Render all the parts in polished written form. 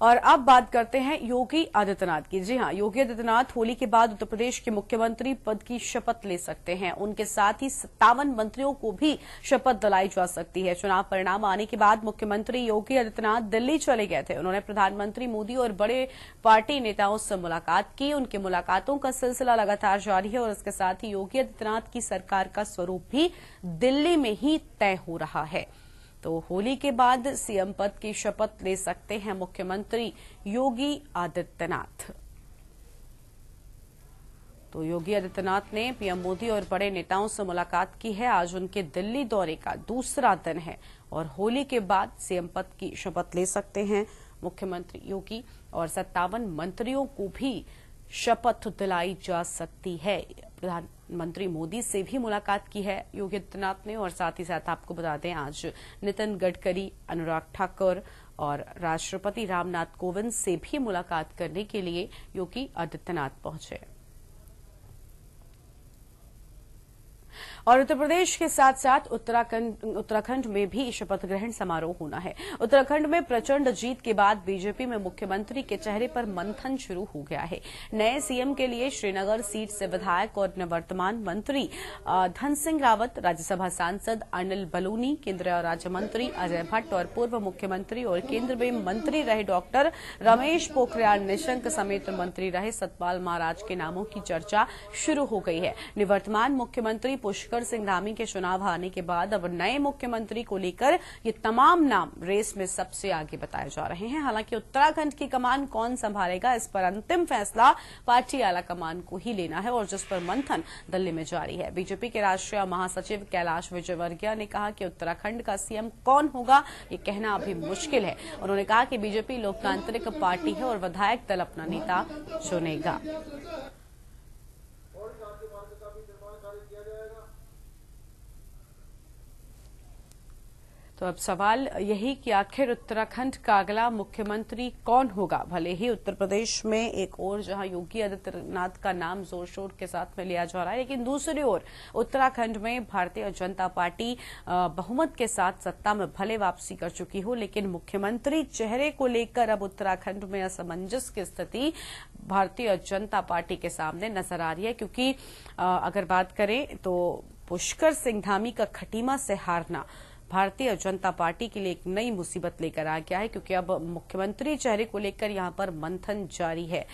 और अब बात करते हैं योगी आदित्यनाथ की। जी हां, योगी आदित्यनाथ होली के बाद उत्तर प्रदेश के मुख्यमंत्री पद की शपथ ले सकते हैं। उनके साथ ही 57 मंत्रियों को भी शपथ दिलाई जा सकती है। चुनाव परिणाम आने के बाद मुख्यमंत्री योगी आदित्यनाथ दिल्ली चले गए थे। उन्होंने प्रधानमंत्री मोदी और बड़े पार्टी नेताओं से मुलाकात की। उनकी मुलाकातों का सिलसिला लगातार जारी है और इसके साथ ही योगी आदित्यनाथ की सरकार का स्वरूप भी दिल्ली में ही तय हो रहा है। तो होली के बाद सीएम पद की शपथ ले सकते हैं मुख्यमंत्री योगी आदित्यनाथ। तो योगी आदित्यनाथ ने पीएम मोदी और बड़े नेताओं से मुलाकात की है। आज उनके दिल्ली दौरे का दूसरा दिन है और होली के बाद सीएम पद की शपथ ले सकते हैं मुख्यमंत्री योगी और 57 मंत्रियों को भी शपथ दिलाई जा सकती है। प्रधानमंत्री मोदी से भी मुलाकात की है योगी आदित्यनाथ ने और साथ ही साथ आपको बता दें आज नितिन गडकरी, अनुराग ठाकुर और राष्ट्रपति रामनाथ कोविंद से भी मुलाकात करने के लिए योगी आदित्यनाथ पहुंचे। और उत्तर प्रदेश के साथ साथ उत्तराखंड में भी शपथ ग्रहण समारोह होना है। उत्तराखंड में प्रचंड जीत के बाद बीजेपी में मुख्यमंत्री के चेहरे पर मंथन शुरू हो गया है। नए सीएम के लिए श्रीनगर सीट से विधायक और निवर्तमान मंत्री धन सिंह रावत, राज्यसभा सांसद अनिल बलूनी, केंद्रीय राज्य मंत्री अजय भट्ट और पूर्व मुख्यमंत्री और केंद्र में मंत्री रहे डॉक्टर रमेश पोखरियाल निशंक समेत मंत्री रहे सतपाल महाराज के नामों की चर्चा शुरू हो गई है। निवर्तमान मुख्यमंत्री पुष्कर सिंह धामी के चुनाव हारने के बाद अब नए मुख्यमंत्री को लेकर ये तमाम नाम रेस में सबसे आगे बताए जा रहे हैं। हालांकि उत्तराखंड की कमान कौन संभालेगा, इस पर अंतिम फैसला पार्टी आला कमान को ही लेना है और जिस पर मंथन दिल्ली में जारी है। बीजेपी के राष्ट्रीय महासचिव कैलाश विजयवर्गीय ने कहा कि उत्तराखंड का सीएम कौन होगा ये कहना अभी मुश्किल है। उन्होंने कहा कि बीजेपी लोकतांत्रिक पार्टी है और विधायक दल अपना नेता चुनेगा। तो अब सवाल यही कि आखिर उत्तराखंड का अगला मुख्यमंत्री कौन होगा। भले ही उत्तर प्रदेश में एक और जहां योगी आदित्यनाथ का नाम जोर शोर के साथ में लिया जा रहा है, लेकिन दूसरी ओर उत्तराखंड में भारतीय जनता पार्टी बहुमत के साथ सत्ता में भले वापसी कर चुकी हो, लेकिन मुख्यमंत्री चेहरे को लेकर अब उत्तराखंड में असमंजस की स्थिति भारतीय जनता पार्टी के सामने नजर आ रही है। क्योंकि अगर बात करें तो पुष्कर सिंह धामी का खटीमा से हारना भारतीय जनता पार्टी के लिए एक नई मुसीबत लेकर आ गया है। क्योंकि अब मुख्यमंत्री चेहरे को लेकर यहां पर मंथन जारी है।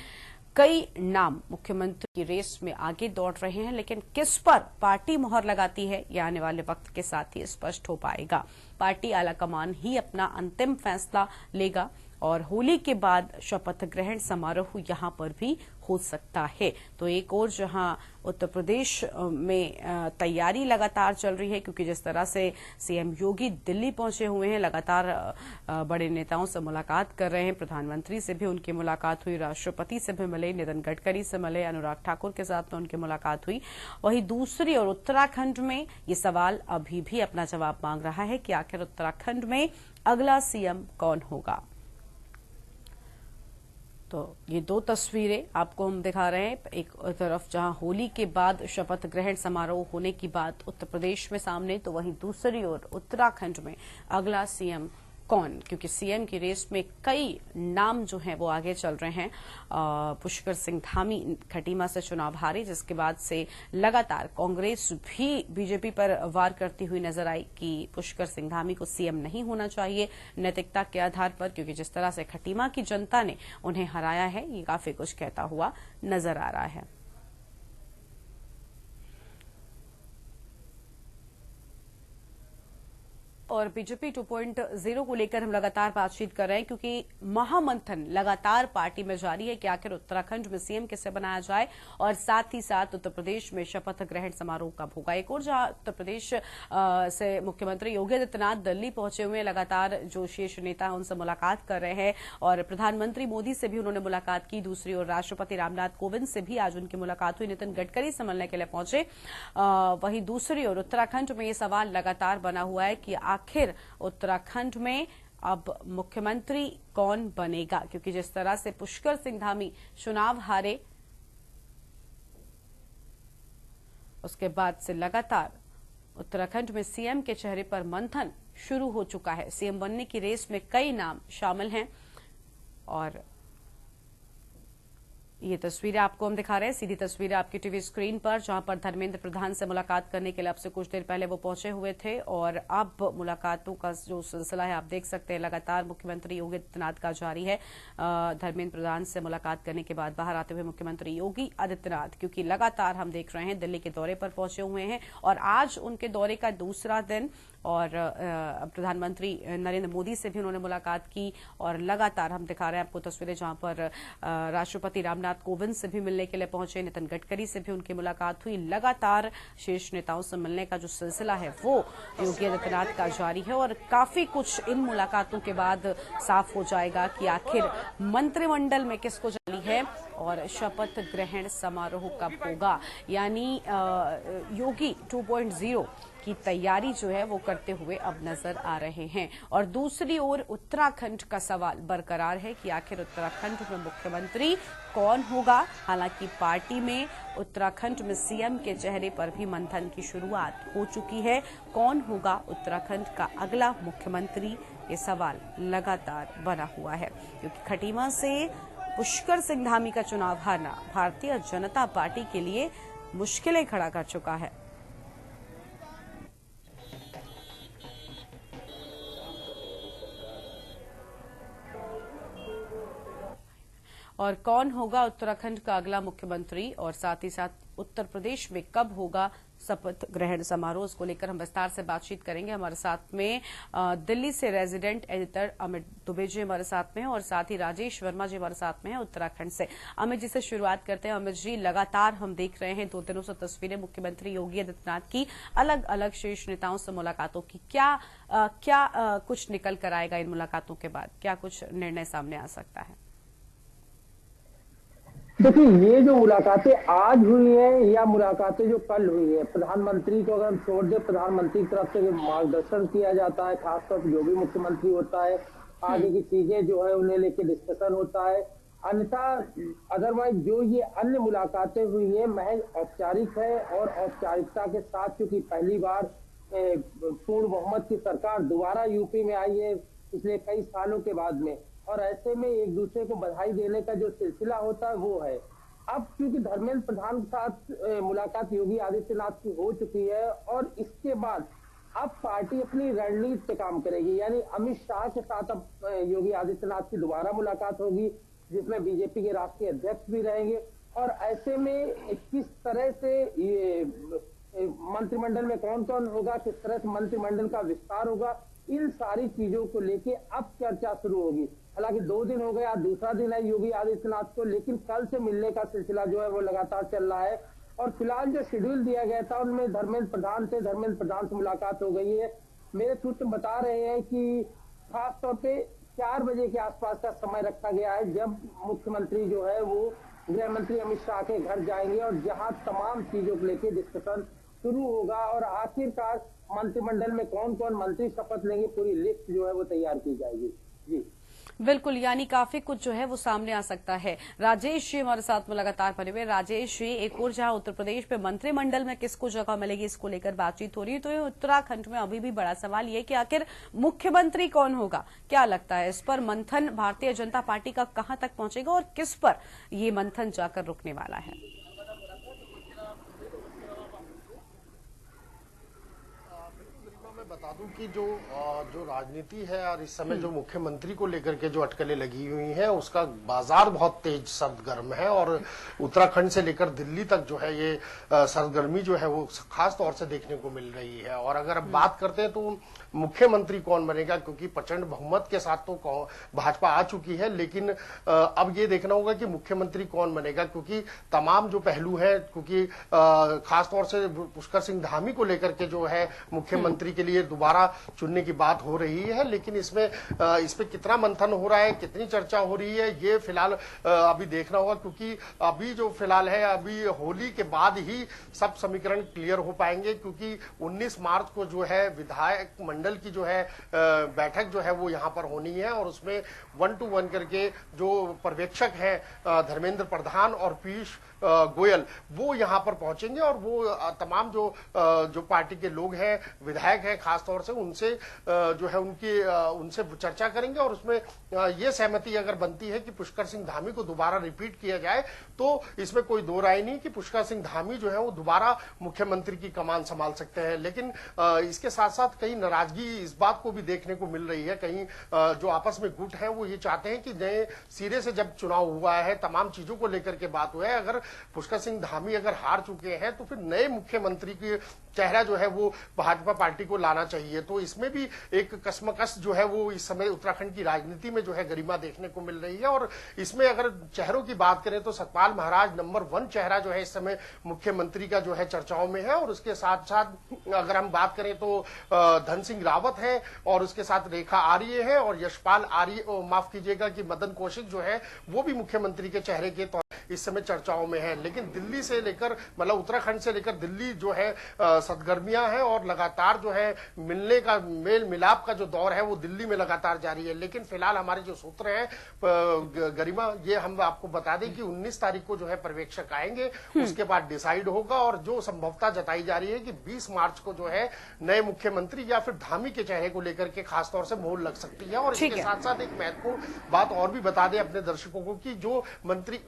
कई नाम मुख्यमंत्री की रेस में आगे दौड़ रहे हैं, लेकिन किस पर पार्टी मोहर लगाती है यह आने वाले वक्त के साथ ही स्पष्ट हो पाएगा। पार्टी आलाकमान ही अपना अंतिम फैसला लेगा और होली के बाद शपथ ग्रहण समारोह यहां पर भी हो सकता है। तो एक और जहां उत्तर प्रदेश में तैयारी लगातार चल रही है, क्योंकि जिस तरह से सीएम योगी दिल्ली पहुंचे हुए हैं, लगातार बड़े नेताओं से मुलाकात कर रहे हैं। प्रधानमंत्री से भी उनकी मुलाकात हुई, राष्ट्रपति से भी मिले, नितिन गडकरी से मिले, अनुराग ठाकुर के साथ उनकी मुलाकात हुई। वहीं दूसरी ओर उत्तराखंड में ये सवाल अभी भी अपना जवाब मांग रहा है कि आखिर उत्तराखंड में अगला सीएम कौन होगा। तो ये दो तस्वीरें आपको हम दिखा रहे हैं। एक तरफ जहां होली के बाद शपथ ग्रहण समारोह होने की बात उत्तर प्रदेश में सामने, तो वहीं दूसरी ओर उत्तराखंड में अगला सीएम कौन, क्योंकि सीएम की रेस में कई नाम जो हैं वो आगे चल रहे हैं। पुष्कर सिंह धामी खटीमा से चुनाव हारे, जिसके बाद से लगातार कांग्रेस भी बीजेपी पर वार करती हुई नजर आई कि पुष्कर सिंह धामी को सीएम नहीं होना चाहिए नैतिकता के आधार पर, क्योंकि जिस तरह से खटीमा की जनता ने उन्हें हराया है ये काफी कुछ कहता हुआ नजर आ रहा है। और बीजेपी 2.0 को लेकर हम लगातार बातचीत कर रहे हैं, क्योंकि महामंथन लगातार पार्टी में जारी है कि आखिर उत्तराखंड में सीएम किसे बनाया जाए और साथ ही साथ उत्तर प्रदेश में शपथ ग्रहण समारोह कब होगा। एक और जहां उत्तर प्रदेश से मुख्यमंत्री योगी आदित्यनाथ दिल्ली पहुंचे हुए हैं, लगातार जो शीर्ष नेता है उनसे मुलाकात कर रहे हैं और प्रधानमंत्री मोदी से भी उन्होंने मुलाकात की। दूसरी ओर राष्ट्रपति रामनाथ कोविंद से भी आज उनकी मुलाकात हुई, नितिन गडकरी से मिलने के लिए पहुंचे। वहीं दूसरी ओर उत्तराखंड में ये सवाल लगातार बना हुआ है कि आखिर उत्तराखंड में अब मुख्यमंत्री कौन बनेगा, क्योंकि जिस तरह से पुष्कर सिंह धामी चुनाव हारे उसके बाद से लगातार उत्तराखंड में सीएम के चेहरे पर मंथन शुरू हो चुका है। सीएम बनने की रेस में कई नाम शामिल हैं। और ये तस्वीरें आपको हम दिखा रहे हैं, सीधी तस्वीरें आपकी टीवी स्क्रीन पर, जहां पर धर्मेंद्र प्रधान से मुलाकात करने के लिए अब से कुछ देर पहले वो पहुंचे हुए थे और अब मुलाकातों का जो सिलसिला है आप देख सकते हैं लगातार मुख्यमंत्री योगी आदित्यनाथ का जारी है। धर्मेंद्र प्रधान से मुलाकात करने के बाद बाहर आते हुए मुख्यमंत्री योगी आदित्यनाथ, क्योंकि लगातार हम देख रहे हैं दिल्ली के दौरे पर पहुंचे हुए हैं और आज उनके दौरे का दूसरा दिन और प्रधानमंत्री नरेंद्र मोदी से भी उन्होंने मुलाकात की और लगातार हम दिखा रहे हैं आपको तस्वीरें, जहां पर राष्ट्रपति रामनाथ कोविंद से भी मिलने के लिए पहुंचे, नितिन गडकरी से भी उनकी मुलाकात हुई। लगातार शीर्ष नेताओं से मिलने का जो सिलसिला है वो योगी आदित्यनाथ का जारी है और काफी कुछ इन मुलाकातों के बाद साफ हो जाएगा कि आखिर मंत्रिमंडल में किसको जारी है और शपथ ग्रहण समारोह कब होगा। यानी योगी 2.0 की तैयारी जो है वो करते हुए अब नजर आ रहे हैं। और दूसरी ओर उत्तराखंड का सवाल बरकरार है कि आखिर उत्तराखंड में मुख्यमंत्री कौन होगा। हालांकि पार्टी में उत्तराखंड में सीएम के चेहरे पर भी मंथन की शुरुआत हो चुकी है। कौन होगा उत्तराखंड का अगला मुख्यमंत्री, ये सवाल लगातार बना हुआ है, क्योंकि खटीमा से पुष्कर सिंह धामी का चुनाव हारना भारतीय जनता पार्टी के लिए मुश्किलें खड़ा कर चुका है। और कौन होगा उत्तराखंड का अगला मुख्यमंत्री और साथ ही साथ उत्तर प्रदेश में कब होगा शपथ ग्रहण समारोह, उसको लेकर हम विस्तार से बातचीत करेंगे। हमारे साथ में दिल्ली से रेजिडेंट एडिटर अमित दुबे जी हमारे साथ में हैं और साथ ही राजेश वर्मा जी हमारे साथ में हैं उत्तराखंड से। अमित जी से शुरुआत करते हैं। अमित जी, लगातार हम देख रहे हैं 2 दिनों से तस्वीरें मुख्यमंत्री योगी आदित्यनाथ की अलग अलग शीर्ष नेताओं से मुलाकातों की, क्या कुछ निकल कर आएगा इन मुलाकातों के बाद, क्या कुछ निर्णय सामने आ सकता है? देखिए, ये जो मुलाकातें आज हुई हैं या मुलाकातें जो कल हुई है, प्रधानमंत्री को अगर हम छोड़ दे, प्रधानमंत्री की तरफ से मार्गदर्शन किया जाता है, खासतौर पर जो भी मुख्यमंत्री होता है आगे की चीजें जो है उन्हें लेके डिस्कशन होता है। अन्यथा अदरवाइज जो ये अन्य मुलाकातें हुई हैं महज औपचारिक है और औपचारिकता के साथ, क्योंकि पहली बार पूर्ण बहुमत की सरकार दोबारा यूपी में आई है पिछले कई सालों के बाद में, और ऐसे में एक दूसरे को बधाई देने का जो सिलसिला होता है वो है। अब क्योंकि धर्मेंद्र प्रधान के साथ मुलाकात योगी आदित्यनाथ की हो चुकी है और इसके बाद अब पार्टी अपनी रणनीति पे काम करेगी, यानी अमित शाह के साथ अब योगी आदित्यनाथ की दोबारा मुलाकात होगी, जिसमें बीजेपी के राष्ट्रीय अध्यक्ष भी रहेंगे। और ऐसे में किस तरह से ये मंत्रिमंडल में कौन कौन होगा, किस तरह से मंत्रिमंडल का विस्तार होगा, इन सारी चीजों को लेके अब चर्चा शुरू होगी। हालांकि 2 दिन हो गए, आज दूसरा दिन है योगी आदित्यनाथ को, लेकिन कल से मिलने का सिलसिला जो है वो लगातार चल रहा है। और फिलहाल जो शेड्यूल दिया गया था उनमें धर्मेंद्र प्रधान से मुलाकात हो गई है। मेरे सूत्र बता रहे हैं कि खास तौर पे 4 बजे के आसपास का समय रखा गया है, जब मुख्यमंत्री जो है वो गृह मंत्री अमित शाह के घर जाएंगे और जहां तमाम चीजों को लेकर डिस्कशन शुरू होगा और आखिरकार मंत्रिमंडल में कौन कौन मंत्री शपथ लेंगे पूरी लिस्ट जो है वो तैयार की जाएगी। जी बिल्कुल, यानी काफी कुछ जो है वो सामने आ सकता है। राजेश जी हमारे साथ में लगातार बने हुए। राजेश जी, एक और जहां उत्तर प्रदेश में मंत्रिमंडल में किसको जगह मिलेगी इसको लेकर बातचीत हो रही है, तो ये उत्तराखंड में अभी भी बड़ा सवाल ये कि आखिर मुख्यमंत्री कौन होगा। क्या लगता है इस पर मंथन भारतीय जनता पार्टी का कहां तक पहुंचेगा और किस पर ये मंथन जाकर रुकने वाला है? बता दूं कि जो राजनीति है और इस समय जो मुख्यमंत्री को लेकर के जो अटकलें लगी हुई हैं उसका बाजार बहुत तेज सरगर्म है और उत्तराखंड से लेकर दिल्ली तक जो है ये सरगर्मी जो है वो खास तौर से देखने को मिल रही है। और अगर अब बात करते हैं तो मुख्यमंत्री कौन बनेगा, क्योंकि प्रचंड बहुमत के साथ तो भाजपा आ चुकी है, लेकिन अब ये देखना होगा कि मुख्यमंत्री कौन बनेगा, क्योंकि तमाम जो पहलू है, क्योंकि खासतौर से पुष्कर सिंह धामी को लेकर के जो है मुख्यमंत्री के लिए दोबारा चुनने की बात हो रही है, लेकिन इस पे कितना मंथन हो रहा है, कितनी चर्चा हो रही है, ये फिलहाल अभी देखना होगा, क्योंकि अभी जो फिलहाल है अभी होली के बाद ही सब समीकरण क्लियर हो पाएंगे, क्योंकि 19 मार्च को जो है विधायक मंडल की जो है बैठक जो है वो यहाँ पर होनी है और उसमें 1 to 1 करके जो पर्यवेक्षक हैं धर्मेंद्र प्रधान और पीयूष गोयल वो यहाँ पर पहुंचेंगे और वो तमाम जो पार्टी के लोग हैं, विधायक हैं, खासतौर से उनसे जो है उनसे चर्चा करेंगे और उसमें ये सहमति अगर बनती है कि पुष्कर सिंह धामी को दोबारा रिपीट किया जाए तो इसमें कोई दो राय नहीं कि पुष्कर सिंह धामी जो है वो दोबारा मुख्यमंत्री की कमान संभाल सकते हैं। लेकिन इसके साथ साथ कहीं नाराजगी इस बात को भी देखने को मिल रही है, कहीं जो आपस में गुट है वो ये चाहते हैं कि नए सिरे से जब चुनाव हुआ है, तमाम चीजों को लेकर के बात हुआ है, अगर पुष्कर सिंह धामी अगर हार चुके हैं तो फिर नए मुख्यमंत्री की चेहरा जो है वो भाजपा पार्टी को लाना चाहिए। तो इसमें भी एक कश्मकश जो है वो इस समय उत्तराखंड की राजनीति में जो है गरिमा देखने को मिल रही है। और इसमें अगर चेहरों की बात करें तो सतपाल महाराज नंबर 1 चेहरा जो है इस समय मुख्यमंत्री का जो है चर्चाओं में है। और उसके साथ साथ अगर हम बात करें तो धन सिंह रावत है और उसके साथ रेखा आर्य है और यशपाल आर्य, माफ कीजिएगा कि मदन कौशिक जो है वो भी मुख्यमंत्री के चेहरे के तौर इस समय चर्चाओं में है। लेकिन दिल्ली से लेकर मतलब उत्तराखंड से लेकर दिल्ली जो है सरगर्मियां हैं और लगातार जो है मिलने का मेल मिलाप का जो दौर है वो दिल्ली में लगातार जारी है। लेकिन फिलहाल हमारे जो सूत्र हैं गरिमा, ये हम आपको बता दें कि 19 तारीख को जो है पर्यवेक्षक आएंगे, उसके बाद डिसाइड होगा। और जो संभवता जताई जा रही है कि 20 मार्च को जो है नए मुख्यमंत्री या फिर धामी के चेहरे को लेकर के खासतौर से मोहर लग सकती है। और इसके साथ साथ एक महत्वपूर्ण बात और भी बता दें अपने दर्शकों को कि जो मंत्री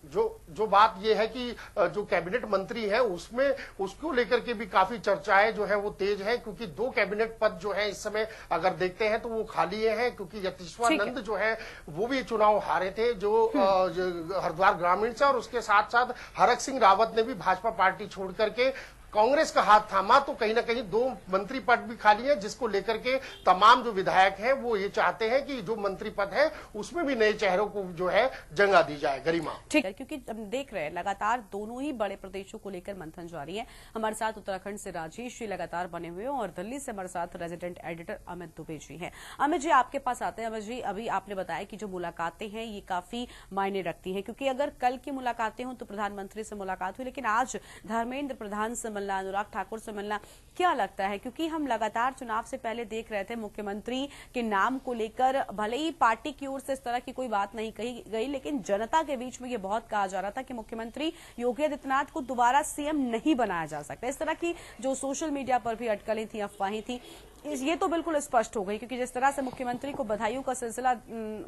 जो बात ये है कि जो कैबिनेट मंत्री है उसमें उसको लेकर के भी काफी चर्चाएं जो है वो तेज है, क्योंकि 2 कैबिनेट पद जो है इस समय अगर देखते हैं तो वो खाली हैं, क्योंकि यतीश्वरानंद जो है वो भी चुनाव हारे थे जो हरिद्वार ग्रामीण से, और उसके साथ साथ हरक सिंह रावत ने भी भाजपा पार्टी छोड़ करके कांग्रेस का हाथ थामा। तो कहीं ना कहीं 2 मंत्री पद भी खाली है, जिसको लेकर के तमाम जो विधायक हैं वो ये चाहते हैं कि जो मंत्री पद है उसमें भी नए चेहरों को जो है जगह दी जाए। गरिमा, ठीक है, क्योंकि हम देख रहे हैं लगातार दोनों ही बड़े प्रदेशों को लेकर मंथन जारी है। हमारे साथ उत्तराखंड से राजेश जी लगातार बने हुए हैं और दिल्ली से हमारे साथ रेजिडेंट एडिटर अमित दुबे जी हैं। अमित जी, आपके पास आते हैं। अमित जी, अभी आपने बताया कि जो मुलाकातें हैं ये काफी मायने रखती है, क्योंकि अगर कल की मुलाकातें हों तो प्रधानमंत्री से मुलाकात हुई, लेकिन आज धर्मेंद्र प्रधान से मिलना, अनुराग ठाकुर से मिलना, क्या लगता है? क्योंकि हम लगातार चुनाव से पहले देख रहे थे मुख्यमंत्री के नाम को लेकर भले ही पार्टी की ओर से इस तरह की कोई बात नहीं कही गई, लेकिन जनता के बीच में ये बहुत कहा जा रहा था कि मुख्यमंत्री योगी आदित्यनाथ को दोबारा सीएम नहीं बनाया जा सकता। इस तरह की जो सोशल मीडिया पर भी अटकलें थी, अफवाहें थी, ये तो बिल्कुल स्पष्ट हो गई, क्योंकि जिस तरह से मुख्यमंत्री को बधाइयों का सिलसिला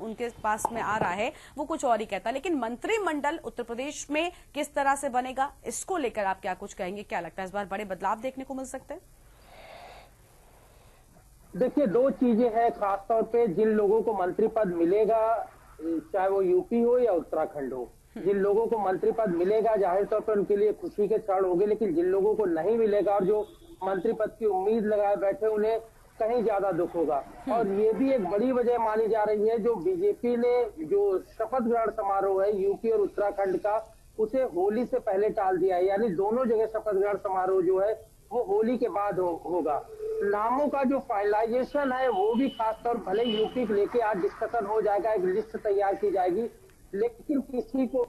उनके पास में आ रहा है वो कुछ और ही कहता है। लेकिन मंत्रिमंडल उत्तर प्रदेश में किस तरह से बनेगा, इसको लेकर आप क्या कुछ कहेंगे? क्या लगता है इस बार बड़े बदलाव देखने को मिल सकते हैं? देखिए, 2 चीजें हैं खासतौर पे। जिन लोगों को मंत्री पद मिलेगा, चाहे वो यूपी हो या उत्तराखंड हो, जिन लोगों को मंत्री पद मिलेगा जाहिर तौर पर उनके लिए खुशी के क्षण होंगे। लेकिन जिन लोगों को नहीं मिलेगा और जो मंत्री पद की उम्मीद लगाए बैठे, उन्हें कहीं ज्यादा दुख होगा। और ये भी एक बड़ी वजह मानी जा रही है, जो बीजेपी ने जो शपथ ग्रहण समारोह है यूपी और उत्तराखंड का, उसे होली से पहले टाल दिया है। यानी दोनों जगह शपथ ग्रहण समारोह जो है वो होली के बाद होगा। नामों का जो फाइनलाइजेशन है वो भी खासतौर, भले यूपी को लेके आज डिस्कशन हो जाएगा, एक लिस्ट तैयार की जाएगी, लेकिन किसी को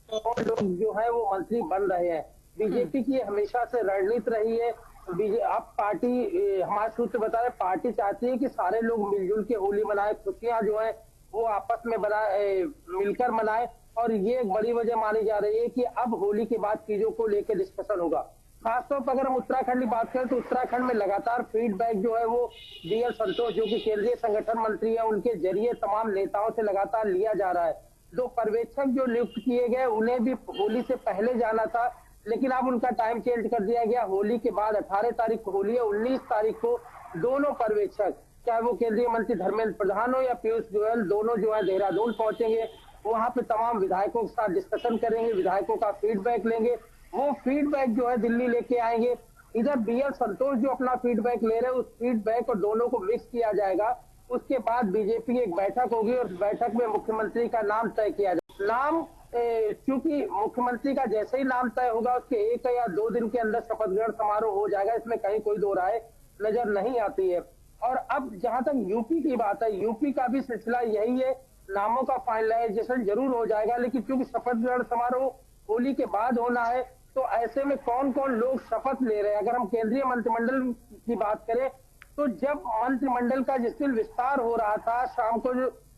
और लोग जो है वो मंत्री बन रहे हैं। बीजेपी की हमेशा से रणनीति रही है। अब पार्टी, हमारे सूत्र बता रहे, पार्टी चाहती है कि सारे लोग मिलजुल के होली मनाए, खुशियां जो है वो आपस में मिलकर मनाए। और ये एक बड़ी वजह मानी जा रही है कि अब होली के बाद चीजों को लेकर डिस्कशन होगा। खासतौर पर अगर हम उत्तराखंड की बात करें तो उत्तराखंड में लगातार फीडबैक जो है वो बीएल संतोष, जो कि केंद्रीय संगठन मंत्री है, उनके जरिए तमाम नेताओं से लगातार लिया जा रहा है। 2 पर्यवेक्षक जो नियुक्त किए गए उन्हें भी होली से पहले जाना था, लेकिन अब उनका टाइम चेंज कर दिया गया। होली के बाद 18 तारीख को होली है, 19 तारीख को दोनों पर्यवेक्षक, चाहे वो केंद्रीय मंत्री धर्मेंद्र प्रधान हो या पीयूष गोयल, दोनों जो है देहरादून पहुंचेंगे। वहां पे तमाम विधायकों के साथ डिस्कशन करेंगे, विधायकों का फीडबैक लेंगे, वो फीडबैक जो है दिल्ली लेके आएंगे। इधर बीएल संतोष जो अपना फीडबैक ले रहे हैं, उस फीडबैक और दोनों को मिक्स किया जाएगा। उसके बाद बीजेपी की एक बैठक होगी और बैठक में मुख्यमंत्री का नाम तय किया जाएगा। नाम क्योंकि मुख्यमंत्री का जैसे ही नाम तय होगा उसके 1 या 2 दिन के अंदर शपथ ग्रहण समारोह हो जाएगा, इसमें कहीं कोई दो राय नजर नहीं आती है। और अब जहां तक यूपी की बात है, यूपी का भी सिलसिला यही है, नामों का फाइनलाइजेशन जरूर हो जाएगा, लेकिन क्योंकि शपथ ग्रहण समारोह होली के बाद होना है, तो ऐसे में कौन कौन लोग शपथ ले रहे हैं। अगर हम केंद्रीय मंत्रिमंडल की बात करें तो जब मंत्रिमंडल का जिस दिन विस्तार हो रहा था, शाम को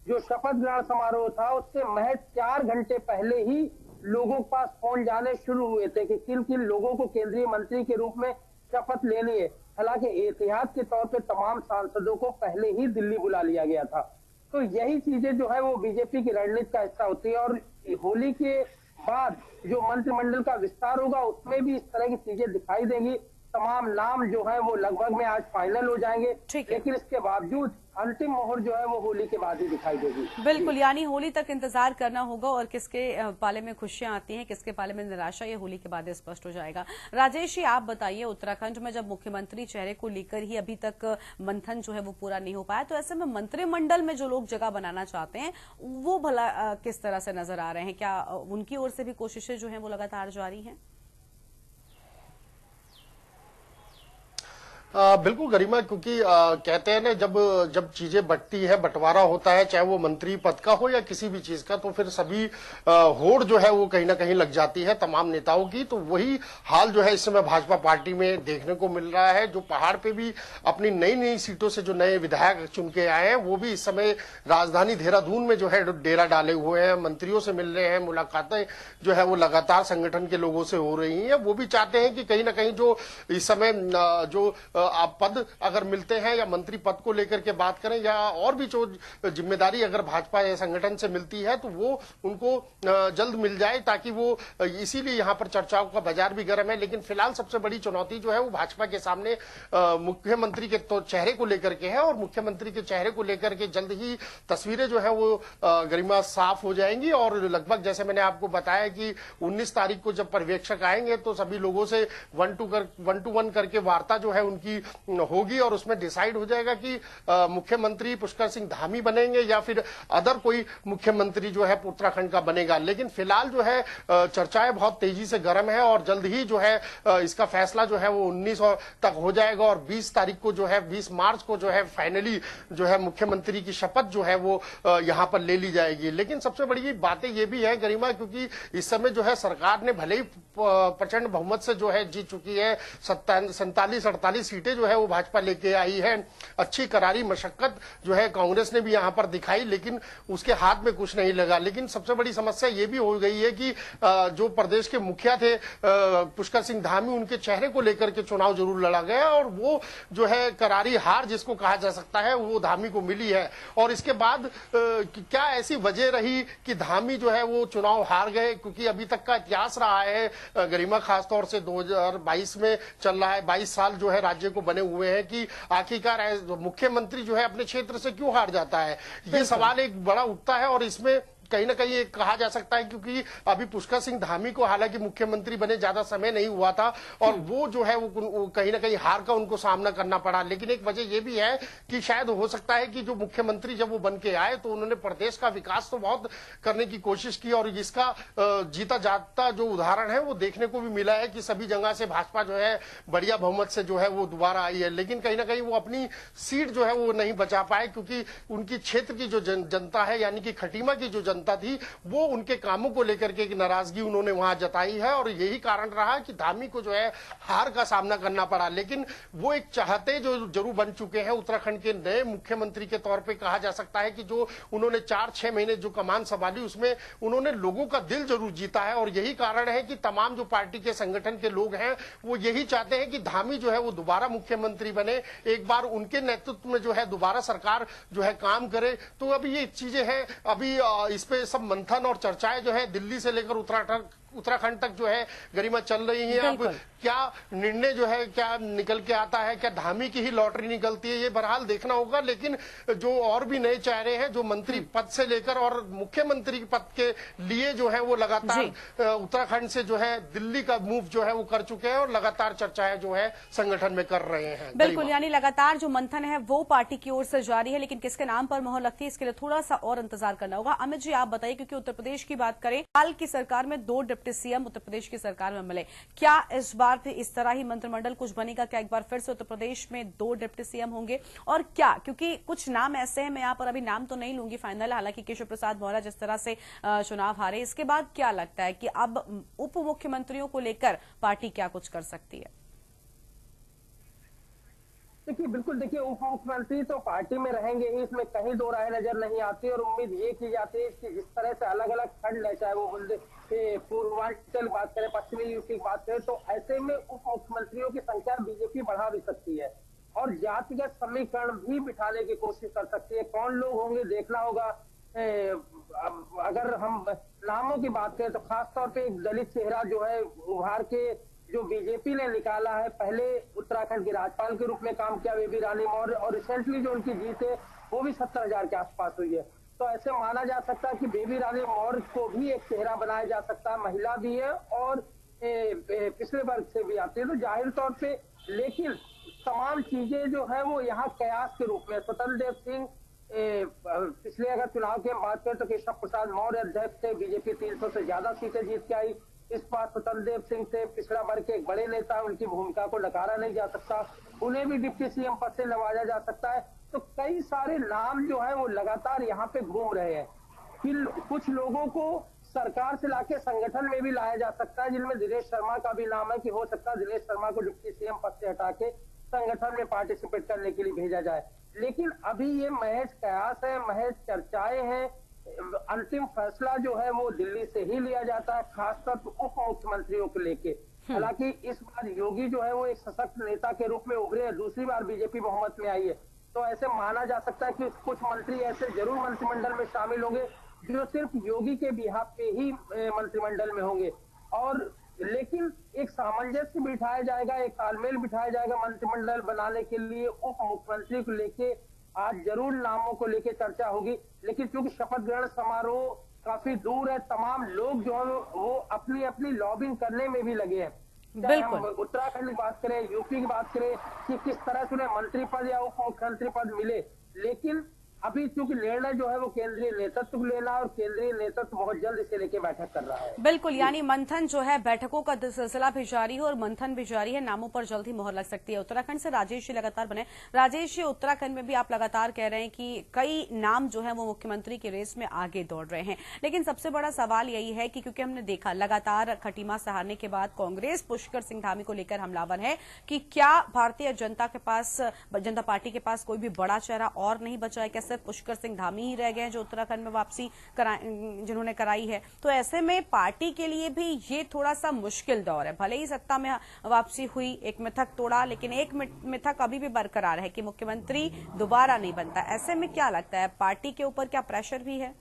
जो शपथ ग्रहण समारोह था, उससे महज 4 घंटे पहले ही लोगों के पास फोन जाने शुरू हुए थे कि किन किन लोगों को केंद्रीय मंत्री के रूप में शपथ लेनी है। हालांकि एहतियात के तौर पे तमाम सांसदों को पहले ही दिल्ली बुला लिया गया था। तो यही चीजें जो है वो बीजेपी की रणनीति का हिस्सा होती है और होली के बाद जो मंत्रिमंडल का विस्तार होगा उसमें भी इस तरह की चीजें दिखाई देंगी। तमाम नाम जो है वो लगभग में आज फाइनल हो जाएंगे, लेकिन इसके बावजूद अंतिम मोहर जो है वो होली के बाद ही दिखाई देगी। बिल्कुल, यानी होली तक इंतजार करना होगा और किसके पाले में खुशियां आती हैं, किसके पाले में निराशा, ये होली के बाद स्पष्ट हो जाएगा। राजेश जी, आप बताइए, उत्तराखंड में जब मुख्यमंत्री चेहरे को लेकर ही अभी तक मंथन जो है वो पूरा नहीं हो पाया, तो ऐसे में मंत्रिमंडल में जो लोग जगह बनाना चाहते हैं वो भला किस तरह से नजर आ रहे हैं? क्या उनकी ओर से भी कोशिशें जो है वो लगातार जारी हैं? बिल्कुल गरिमा, क्योंकि कहते हैं ना, जब चीजें बंटती है, बंटवारा होता है, चाहे वो मंत्री पद का हो या किसी भी चीज का, तो फिर सभी होड़ जो है वो कहीं ना कहीं लग जाती है तमाम नेताओं की। तो वही हाल जो है इस समय भाजपा पार्टी में देखने को मिल रहा है। जो पहाड़ पे भी अपनी नई नई सीटों से जो नए विधायक चुन के आए हैं, वो भी इस समय राजधानी देहरादून में जो है डेरा डाले हुए हैं, मंत्रियों से मिल रहे हैं, मुलाकातें जो है वो लगातार संगठन के लोगों से हो रही हैं। वो भी चाहते हैं कि कहीं ना कहीं जो इस समय जो आप पद अगर मिलते हैं या मंत्री पद को लेकर के बात करें या और भी जो जिम्मेदारी अगर भाजपा या संगठन से मिलती है तो वो उनको जल्द मिल जाए, ताकि वो, इसीलिए यहां पर चर्चाओं का बाजार भी गर्म है। लेकिन फिलहाल सबसे बड़ी चुनौती जो है वो भाजपा के सामने मुख्यमंत्री के तो चेहरे को लेकर के है, और मुख्यमंत्री के चेहरे को लेकर के जल्द ही तस्वीरें जो है वो गरिमा साफ हो जाएंगी। और लगभग जैसे मैंने आपको बताया कि 19 तारीख को जब पर्यवेक्षक आएंगे तो सभी लोगों से 1-to-1 करके वार्ता जो है उनकी होगी और उसमें डिसाइड हो जाएगा कि मुख्यमंत्री पुष्कर सिंह धामी बनेंगे या फिर अदर कोई मुख्यमंत्री जो है उत्तराखंड का बनेगा। लेकिन फिलहाल जो है चर्चाएं बहुत तेजी से गर्म है और जल्द ही जो है इसका फैसला जो है वो 19 तक हो जाएगा और 20 तारीख को जो है 20 मार्च को जो है फाइनली जो है मुख्यमंत्री की शपथ जो है वो यहां पर ले ली जाएगी। लेकिन सबसे बड़ी बातें ये भी है गरिमा, क्योंकि इस समय जो है सरकार ने भले ही प्रचंड बहुमत से जो है जीत चुकी है, 47-48 सीटें जो है वो भाजपा लेके आई है। अच्छी करारी मशक्कत जो है कांग्रेस ने भी यहां पर दिखाई, लेकिन उसके हाथ में कुछ नहीं लगा। लेकिन सबसे बड़ी समस्या ये भी हो गई है कि जो प्रदेश के मुखिया थे पुष्कर सिंह धामी, उनके चेहरे को लेकर के चुनाव जरूर लड़ा गया और वो जो है करारी हार जिसको कहा जा सकता है वो धामी को मिली है। और इसके बाद क्या ऐसी वजह रही कि धामी जो है वो चुनाव हार गए? क्योंकि अभी तक का इतिहास रहा है गरिमा, खासतौर से 2022 में चल रहा है, 22 साल जो है राज्य को बने हुए हैं कि आखिरकार मुख्यमंत्री जो है अपने क्षेत्र से क्यों हार जाता है, ये सवाल एक बड़ा उठता है। और इसमें कहीं ना कहीं कहा जा सकता है क्योंकि अभी पुष्कर सिंह धामी को हालांकि मुख्यमंत्री बने ज्यादा समय नहीं हुआ था और वो जो है वो कहीं ना कहीं हार का उनको सामना करना पड़ा। लेकिन एक वजह ये भी है कि शायद हो सकता है कि जो मुख्यमंत्री जब वो बन के आए तो उन्होंने प्रदेश का विकास तो बहुत करने की कोशिश की और इसका जीता जागता जो उदाहरण है वो देखने को भी मिला है कि सभी जगह से भाजपा जो है बढ़िया बहुमत से जो है वो दोबारा आई है। लेकिन कहीं ना कहीं वो अपनी सीट जो है वो नहीं बचा पाए क्योंकि उनकी क्षेत्र की जो जनता है यानी कि खटीमा की जो जनता थी वो उनके कामों को लेकर के नाराजगी उन्होंने वहां जताई है और यही कारण रहा कि धामी को जो है हार का सामना करना पड़ा। लेकिन वो एक चाहते जो जरूर बन चुके हैं उत्तराखंड के नए मुख्यमंत्री के तौर पे कहा जा सकता है कि जो उन्होंने 4-6 महीने जो कमान संभाली उसमें उन्होंने लोगों का दिल जरूर जीता है और यही कारण है कि तमाम जो पार्टी के संगठन के लोग हैं वो यही चाहते हैं कि धामी जो है वो दोबारा मुख्यमंत्री बने, एक बार उनके नेतृत्व में जो है दोबारा सरकार जो है काम करे। तो अभी ये चीजें हैं, अभी इस पे सब मंथन और चर्चाएं जो है दिल्ली से लेकर उत्तराखंड तक जो है गरिमा चल रही है। अब क्या निर्णय जो है क्या निकल के आता है, क्या धामी की ही लॉटरी निकलती है, ये बहरहाल देखना होगा। लेकिन जो और भी नए चेहरे हैं जो मंत्री पद से लेकर और मुख्यमंत्री पद के लिए जो है वो लगातार उत्तराखंड से जो है दिल्ली का मूव जो है वो कर चुके हैं और लगातार चर्चाएं जो है संगठन में कर रहे हैं। बिल्कुल, यानी लगातार जो मंथन है वो पार्टी की ओर से जारी है, लेकिन किसके नाम पर मोहर लगती है इसके लिए थोड़ा सा और इंतजार करना होगा। अमित जी, आप बताइए, क्योंकि उत्तर प्रदेश की बात करें, हाल की सरकार में 2 डिप्टी सीएम उत्तर प्रदेश की सरकार में मिले, क्या इस बार भी इस तरह ही मंत्रिमंडल कुछ बनेगा? क्या एक बार फिर से उत्तर प्रदेश में 2 डिप्टी सीएम होंगे? और क्या, क्योंकि कुछ नाम ऐसे हैं, मैं यहाँ पर अभी नाम तो नहीं लूंगी फाइनल, हालांकि केशव प्रसाद मौर्य जिस तरह से चुनाव हारे, इसके बाद क्या लगता है कि अब उप मुख्यमंत्रियों को लेकर पार्टी क्या कुछ कर सकती है? देखिए बिल्कुल, देखिए उप मुख्यमंत्री तो पार्टी में रहेंगे ही, इसमें कहीं दो राय नजर नहीं आती। और उम्मीद ये की जाती है कि जिस तरह से अलग अलग खंड है, चाहे वो पूर्वांचल की बात करें, पश्चिमी यूपी की बात करें, तो ऐसे में उप मुख्यमंत्रियों की संख्या बीजेपी बढ़ा भी सकती है और जातिगत समीकरण भी बिठाने की कोशिश कर सकती है। कौन लोग होंगे देखना होगा। अगर हम नामों की बात करें तो खासतौर पे एक दलित चेहरा जो है उभार के जो बीजेपी ने निकाला है, पहले उत्तराखंड के राज्यपाल के रूप में काम किया बेबी रानी मौर्य, और रिसेंटली जो उनकी जीत है वो भी 70,000 के आसपास हुई है। तो ऐसे माना जा सकता है कि बेबी रानी मौर्य को भी एक चेहरा बनाया जा सकता है, महिला भी है और पिछले वर्ग से भी आती है, तो जाहिर तौर पे। लेकिन तमाम चीजें जो है वो यहाँ कयास के रूप में स्वतंत्र देव सिंह पिछले अगर चुनाव की बात करें तो केशव प्रसाद मौर्य अध्यक्ष थे, बीजेपी 300 से ज्यादा सीटें जीत के आई। इस बार स्वतंत्र देव सिंह से पिछड़ा वर्ग के एक बड़े नेता, उनकी भूमिका को नकारा नहीं जा सकता, उन्हें भी डिप्टी सीएम पद से नवाजा जा सकता है। तो कई सारे नाम जो है वो लगातार यहाँ पे घूम रहे हैं। फिर कुछ लोगों को सरकार से लाके संगठन में भी लाया जा सकता है, जिनमें दिनेश शर्मा का भी नाम है कि हो सकता है दिनेश शर्मा को डिप्टी सीएम पद से हटा के संगठन में पार्टिसिपेट करने के लिए भेजा जाए। लेकिन अभी ये महज कयास है, महज चर्चाएं हैं। अंतिम फैसला जो है वो दिल्ली से ही लिया जाता है, खासतौर पर उप मुख्यमंत्रियों को लेके। हालांकि इस बार योगी जो है वो एक सशक्त नेता के रूप में उभरे हैं, दूसरी बार बीजेपी बहुमत में आई है, तो ऐसे माना जा सकता है कि कुछ मंत्री ऐसे जरूर मंत्रिमंडल में शामिल होंगे जो सिर्फ योगी के बिहाफ पे ही मंत्रिमंडल में होंगे। और लेकिन एक सामंजस्य बिठाया जाएगा, एक तालमेल बिठाया जाएगा मंत्रिमंडल बनाने के लिए। उप मुख्यमंत्री को लेके आज जरूर नामों को लेके चर्चा होगी, लेकिन क्योंकि शपथ ग्रहण समारोह काफी दूर है, तमाम लोग जो है वो अपनी अपनी लॉबिंग करने में भी लगे हैं। चाहे हम उत्तराखंड की बात करें, यूपी की बात करें कि किस तरह से उन्हें मंत्री पद या उप मुख्यमंत्री पद मिले, लेकिन अभी चूंकि निर्णय जो है वो केंद्रीय नेतृत्व को लेना, और केंद्रीय नेतृत्व बहुत जल्द इसे लेके बैठक कर रहा है। बिल्कुल, यानी मंथन जो है, बैठकों का सिलसिला भी जारी है और मंथन भी जारी है, नामों पर जल्द ही मोहर लग सकती है। उत्तराखंड से राजेश जी लगातार बने। राजेश जी, उत्तराखंड में भी आप लगातार कह रहे हैं कि कई नाम जो है वो मुख्यमंत्री की रेस में आगे दौड़ रहे हैं, लेकिन सबसे बड़ा सवाल यही है कि क्योंकि हमने देखा लगातार खटीमा सहारने के बाद कांग्रेस पुष्कर सिंह धामी को लेकर हमलावर है कि क्या भारतीय जनता पार्टी के पास कोई भी बड़ा चेहरा और नहीं बचा है, क्या सिर्फ पुष्कर सिंह धामी ही रह गए जो उत्तराखंड में वापसी जिन्होंने कराई है। तो ऐसे में पार्टी के लिए भी ये थोड़ा सा मुश्किल दौर है। भले ही सत्ता में वापसी हुई, एक मिथक तोड़ा, लेकिन एक मिथक अभी भी बरकरार है कि मुख्यमंत्री दोबारा नहीं बनता। ऐसे में क्या लगता है, पार्टी के ऊपर क्या प्रेशर भी है?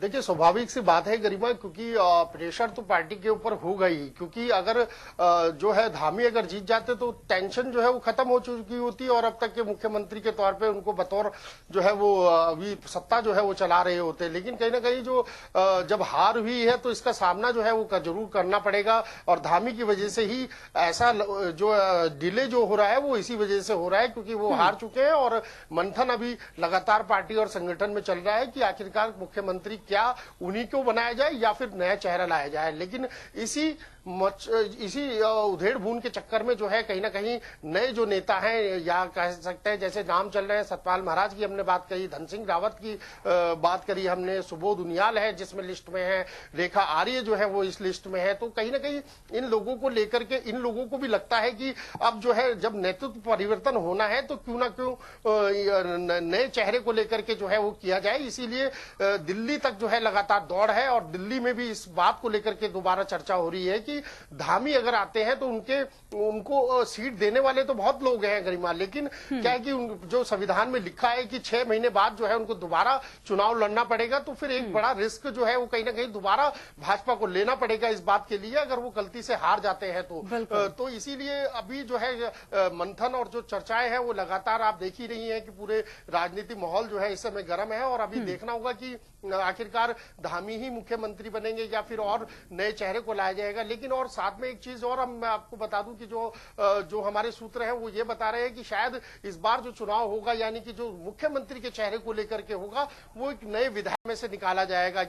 देखिए, स्वाभाविक सी बात है गरिमा, क्योंकि प्रेशर तो पार्टी के ऊपर होगा ही, क्योंकि अगर जो है धामी अगर जीत जाते तो टेंशन जो है वो खत्म हो चुकी होती और अब तक के मुख्यमंत्री के तौर पे उनको बतौर जो है वो अभी सत्ता जो है वो चला रहे होते। लेकिन कहीं ना कहीं जो जब हार हुई है तो इसका सामना जो है वो जरूर करना पड़ेगा, और धामी की वजह से ही ऐसा जो डिले जो हो रहा है वो इसी वजह से हो रहा है, क्योंकि वो हार चुके हैं और मंथन अभी लगातार पार्टी और संगठन में चल रहा है कि आखिरकार मुख्यमंत्री क्या उन्हीं को बनाया जाए या फिर नया चेहरा लाया जाए। लेकिन इसी उधेड़ बुन के चक्कर में जो है कहीं ना कहीं नए जो नेता हैं, या कह सकते हैं जैसे नाम चल रहे हैं, सतपाल महाराज की हमने बात कही, धन सिंह रावत की बात करी हमने, सुबोध उनियाल है जिसमें लिस्ट में है, रेखा आर्य जो है वो इस लिस्ट में है। तो कहीं ना कहीं इन लोगों को लेकर के इन लोगों को भी लगता है कि अब जो है जब नेतृत्व परिवर्तन होना है तो क्यों ना क्यों नए चेहरे को लेकर के जो है वो किया जाए। इसीलिए दिल्ली तक जो है लगातार दौड़ है, और दिल्ली में भी इस बात को लेकर के दोबारा चर्चा हो रही है कि धामी अगर आते हैं तो उनको सीट देने वाले तो बहुत लोग हैं गरिमा, लेकिन क्या है कि जो संविधान में लिखा है कि 6 महीने बाद जो है उनको दोबारा चुनाव लड़ना पड़ेगा, तो फिर एक बड़ा रिस्क जो है वो कहीं ना कहीं दोबारा भाजपा को लेना पड़ेगा इस बात के लिए, अगर वो गलती से हार जाते हैं तो इसीलिए अभी जो है मंथन और जो चर्चाएं हैं वो लगातार आप देख ही रही हैं कि पूरे राजनीतिक माहौल जो है इस समय गर्म है, और अभी देखना होगा कि आखिरकार धामी ही मुख्यमंत्री बनेंगे या फिर और नए चेहरे को लाया जाएगा। लेकिन और साथ में एक चीज और मैं आपको बता दूं कि जो हमारे सूत्र हैं वो ये बता रहे हैं कि शायद इस बार जो चुनाव होगा, यानी कि जो मुख्यमंत्री के चेहरे को लेकर के होगा, वो एक नए विधायक में से निकाला जाएगा।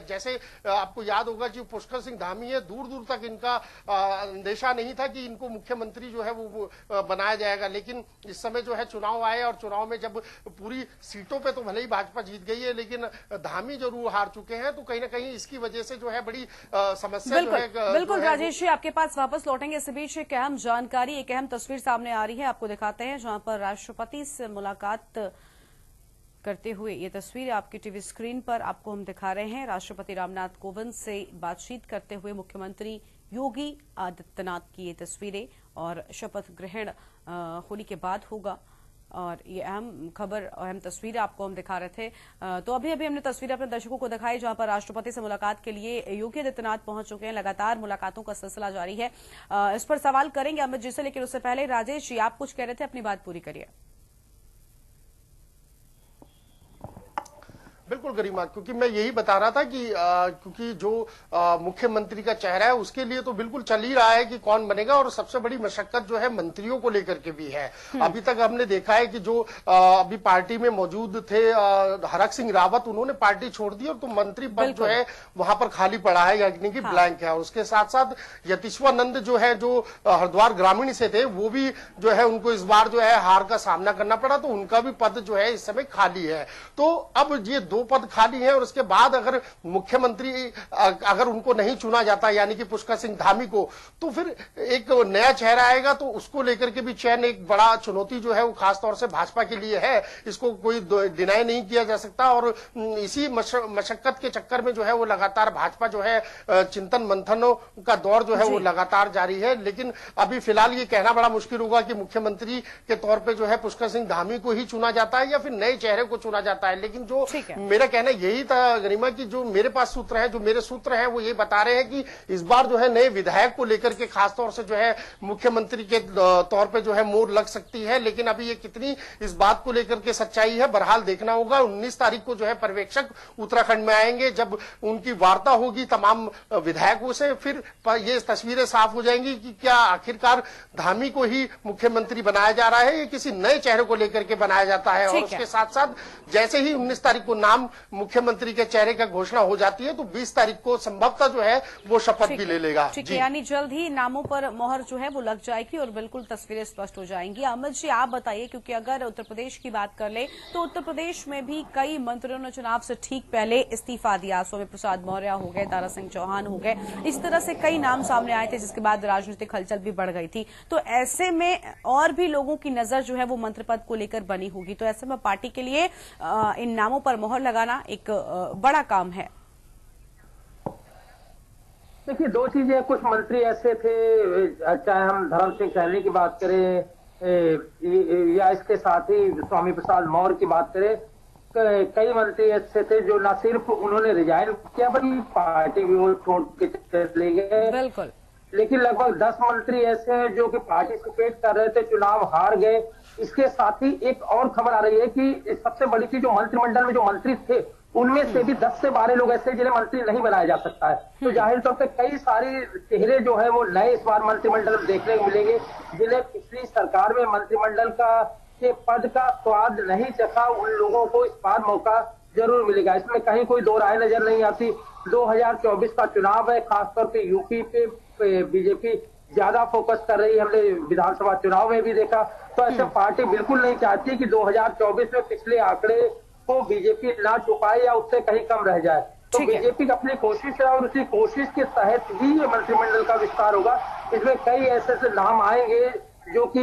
जैसे आपको याद होगा कि पुष्कर सिंह धामी है, दूर दूर तक इनका अंदेशा नहीं था कि इनको मुख्यमंत्री जो है वो बनाया जाएगा, लेकिन इस समय जो है चुनाव आए, और चुनाव में जब पूरी सीटों पे तो भले ही भाजपा जीत गई है लेकिन धामी जरूर हार चुके हैं, तो कहीं ना कहीं इसकी वजह से जो है बड़ी समस्या जो है बिल्कुल राजेश जी, आपके पास वापस लौटेंगे। इस बीच एक अहम जानकारी, एक अहम तस्वीर सामने आ रही है, आपको दिखाते हैं, जहां पर राष्ट्रपति से मुलाकात करते हुए ये तस्वीर आपकी टीवी स्क्रीन पर आपको हम दिखा रहे हैं। राष्ट्रपति रामनाथ कोविंद से बातचीत करते हुए मुख्यमंत्री योगी आदित्यनाथ की ये तस्वीरें, और शपथ ग्रहण होली के बाद होगा। और ये अहम खबर, अहम तस्वीरें आपको हम दिखा रहे थे। तो अभी हमने तस्वीरें अपने दर्शकों को दिखाई, जहां पर राष्ट्रपति से मुलाकात के लिए योगी आदित्यनाथ पहुंच चुके हैं। लगातार मुलाकातों का सिलसिला जारी है। इस पर सवाल करेंगे अमित जी से, लेकिन उससे पहले राजेश जी, आप कुछ कह रहे थे, अपनी बात पूरी करिए। बिल्कुल गरिमा, क्योंकि मैं यही बता रहा था कि क्योंकि जो मुख्यमंत्री का चेहरा है उसके लिए तो बिल्कुल चल ही रहा है कि कौन बनेगा, और सबसे बड़ी मशक्कत जो है मंत्रियों को लेकर के भी है। अभी तक हमने देखा है कि जो अभी पार्टी में मौजूद थे हरक सिंह रावत, उन्होंने पार्टी छोड़ दी, और तो मंत्री पद जो है वहां पर खाली पड़ा है, यानी कि ब्लैंक है। और उसके साथ साथ यतीश्वरानंद जो है, जो हरिद्वार ग्रामीण से थे, वो भी जो है उनको इस बार जो है हार का सामना करना पड़ा, तो उनका भी पद जो है इस समय खाली है। तो अब ये 2 पद खाली हैं, और उसके बाद अगर मुख्यमंत्री अगर उनको नहीं चुना जाता, यानी कि पुष्कर सिंह धामी को, तो फिर एक नया चेहरा आएगा, तो उसको लेकर के भी चयन एक बड़ा चुनौती जो है वो खासतौर से भाजपा के लिए है। इसको कोई डिनाई नहीं किया जा सकता, और इसी मशक्कत के चक्कर में जो है वो लगातार भाजपा जो है चिंतन मंथनों का दौर जो है वो लगातार जारी है। लेकिन अभी फिलहाल ये कहना बड़ा मुश्किल होगा कि मुख्यमंत्री के तौर पर जो है पुष्कर सिंह धामी को ही चुना जाता है या फिर नए चेहरे को चुना जाता है। लेकिन जो मेरा कहना यही था गरिमा कि जो मेरे पास सूत्र है, जो मेरे सूत्र है, वो ये बता रहे हैं कि इस बार जो है नए विधायक को लेकर के खासतौर से जो है मुख्यमंत्री के तौर पे जो है मोहर लग सकती है। लेकिन अभी ये कितनी इस बात को लेकर के सच्चाई है, बहरहाल देखना होगा। 19 तारीख को जो है पर्यवेक्षक उत्तराखंड में आएंगे, जब उनकी वार्ता होगी तमाम विधायकों से, फिर ये तस्वीरें साफ हो जाएंगी कि क्या आखिरकार धामी को ही मुख्यमंत्री बनाया जा रहा है या किसी नए चेहरे को लेकर के बनाया जाता है। और उसके साथ साथ जैसे ही 19 तारीख को नाम मुख्यमंत्री के चेहरे का घोषणा हो जाती है, तो 20 तारीख को संभवतः जो है वो शपथ भी ले लेगा। ठीक है, यानी जल्द ही नामों पर मोहर जो है वो लग जाएगी और बिल्कुल तस्वीरें स्पष्ट हो जाएंगी। अमित जी, आप बताइए, क्योंकि अगर उत्तर प्रदेश की बात कर ले तो उत्तर प्रदेश में भी कई मंत्रियों ने चुनाव से ठीक पहले इस्तीफा दिया। स्वामी प्रसाद मौर्य हो गए, दारा सिंह चौहान हो गए, इस तरह से कई नाम सामने आए थे, जिसके बाद राजनीतिक हलचल भी बढ़ गई थी। तो ऐसे में और भी लोगों की नजर जो है वो मंत्री पद को लेकर बनी होगी। तो ऐसे में पार्टी के लिए इन नामों पर मोहर लगाना एक बड़ा काम है। देखिए, 2 चीजें, कुछ मंत्री ऐसे थे, चाहे हम धर्म सिंह सैनी की बात करें या इसके साथ ही स्वामी प्रसाद मौर्य की बात करें, कई मंत्री ऐसे थे जो न सिर्फ उन्होंने रिजाइन किया बल्कि पार्टी भी वो छोड़ के चले गए। बिल्कुल। लेकिन लगभग 10 मंत्री ऐसे हैं जो कि पार्टिसिपेट कर रहे थे, चुनाव हार गए। इसके साथ ही एक और खबर आ रही है कि सबसे बड़ी चीज, जो मंत्रिमंडल में जो मंत्री थे उनमें से भी 10 से 12 लोग ऐसे जिन्हें मंत्री नहीं बनाया जा सकता है। तो जाहिर तौर पे कई सारे चेहरे जो है वो नए इस बार मंत्रिमंडल में देखने को मिलेंगे, जिन्हें पिछली सरकार में मंत्रिमंडल के पद का स्वाद नहीं चखा, उन लोगों को इस बार मौका जरूर मिलेगा। इसमें कहीं कोई दो राय नजर नहीं आती। 2024 का चुनाव है, खासतौर पे यूपी पे बीजेपी ज्यादा फोकस कर रही है, हमने विधानसभा चुनाव में भी देखा। तो ऐसे पार्टी बिल्कुल नहीं चाहती कि 2024 में पिछले आंकड़े को बीजेपी ना चुकाए या उससे कहीं कम रह जाए। तो बीजेपी की अपनी कोशिश है और उसी कोशिश के तहत ही ये मंत्रिमंडल का विस्तार होगा। इसमें कई ऐसे नाम आएंगे जो कि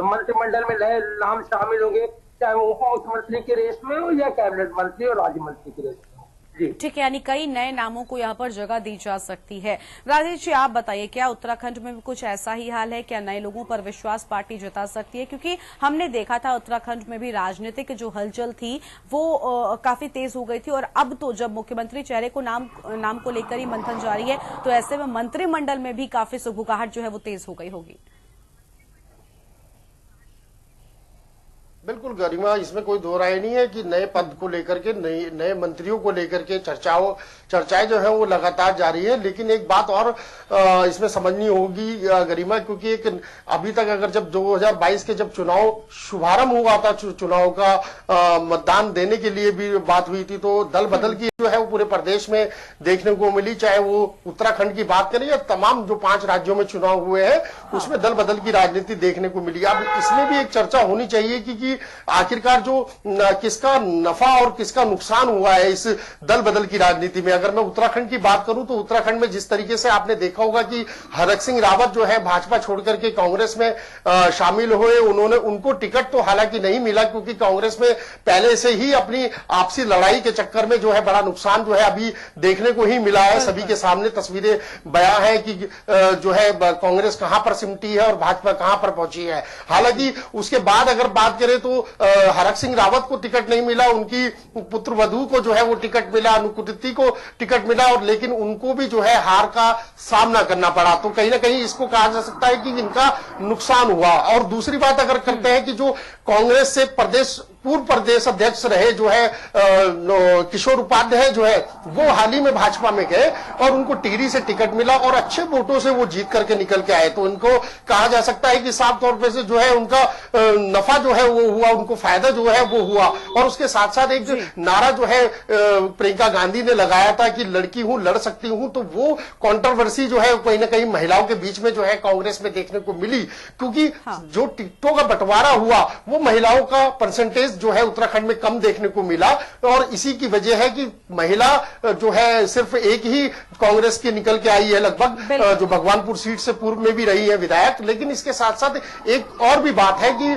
मंत्रिमंडल में नए नाम शामिल होंगे, चाहे वो उप मुख्यमंत्री की रेस में हो या कैबिनेट मंत्री और राज्य मंत्री की रेस में। ठीक है, यानी कई नए नामों को यहाँ पर जगह दी जा सकती है। राजेश जी, आप बताइए, क्या उत्तराखंड में भी कुछ ऐसा ही हाल है? क्या नए लोगों पर विश्वास पार्टी जता सकती है? क्योंकि हमने देखा था उत्तराखंड में भी राजनीतिक जो हलचल थी वो काफी तेज हो गई थी, और अब तो जब मुख्यमंत्री चेहरे को नाम को लेकर ही मंथन जारी है, तो ऐसे में मंत्रिमंडल में भी काफी सुगबुगाहट जो है वो तेज हो गई होगी। बिल्कुल गरिमा, इसमें कोई दो राय नहीं है कि नए पद को लेकर के नए मंत्रियों को लेकर के चर्चाएं जो है वो लगातार जारी है। लेकिन एक बात और इसमें समझनी होगी गरिमा, क्योंकि एक अभी तक अगर जब 2022 के जब चुनाव शुभारंभ हुआ था, चुनाव का मतदान देने के लिए भी बात हुई थी, तो दल बदल की जो है वो पूरे प्रदेश में देखने को मिली। चाहे वो उत्तराखंड की बात करें या तमाम जो 5 राज्यों में चुनाव हुए हैं उसमें दल बदल की राजनीति देखने को मिली। अब इसमें भी एक चर्चा होनी चाहिए कि कि आखिरकार जो किसका नफा और किसका नुकसान हुआ है इस दल बदल की राजनीति में। अगर मैं उत्तराखंड की बात करूं तो उत्तराखंड में जिस तरीके से आपने देखा होगा कि हरक सिंह रावत जो है भाजपा छोड़कर के कांग्रेस में शामिल हुए, उनको टिकट तो हालांकि नहीं मिला क्योंकि कांग्रेस में पहले से ही अपनी आपसी लड़ाई के चक्कर में जो है बड़ा नुकसान जो है अभी देखने को ही मिला है। सभी के सामने तस्वीरें बयां है कि जो है कांग्रेस कहां पर सिमटी है और भाजपा कहां पर पहुंची है। हालांकि उसके बाद अगर बात करें तो हरक सिंह रावत को टिकट नहीं मिला, उनकी पुत्रवधू को जो है वो टिकट मिला, अनुकृति को टिकट मिला, और लेकिन उनको भी जो है हार का सामना करना पड़ा। तो कहीं ना कहीं इसको कहा जा सकता है कि इनका नुकसान हुआ। और दूसरी बात अगर करते हैं कि जो कांग्रेस से पूर्व प्रदेश अध्यक्ष रहे जो है किशोर उपाध्याय जो है वो हाल ही में भाजपा में गए और उनको टिहरी से टिकट मिला और अच्छे वोटों से वो जीत करके निकल के आए। तो उनको कहा जा सकता है कि साफ तौर पे से जो है उनका नफा जो है वो हुआ, उनको फायदा जो है वो हुआ। और उसके साथ साथ एक नारा जो है प्रियंका गांधी ने लगाया था कि लड़की हूं लड़ सकती हूं, तो वो कंट्रोवर्सी जो है कहीं ना कहीं महिलाओं के बीच में जो है कांग्रेस में देखने को मिली, क्योंकि जो टिकटों का बंटवारा हुआ वो महिलाओं का परसेंटेज जो है उत्तराखंड में कम देखने को मिला। और इसी की वजह है कि महिला जो है सिर्फ एक ही कांग्रेस की निकल के आई है लगभग, जो भगवानपुर सीट से पूर्व में भी रही है विधायक। लेकिन इसके साथ साथ एक और भी बात है कि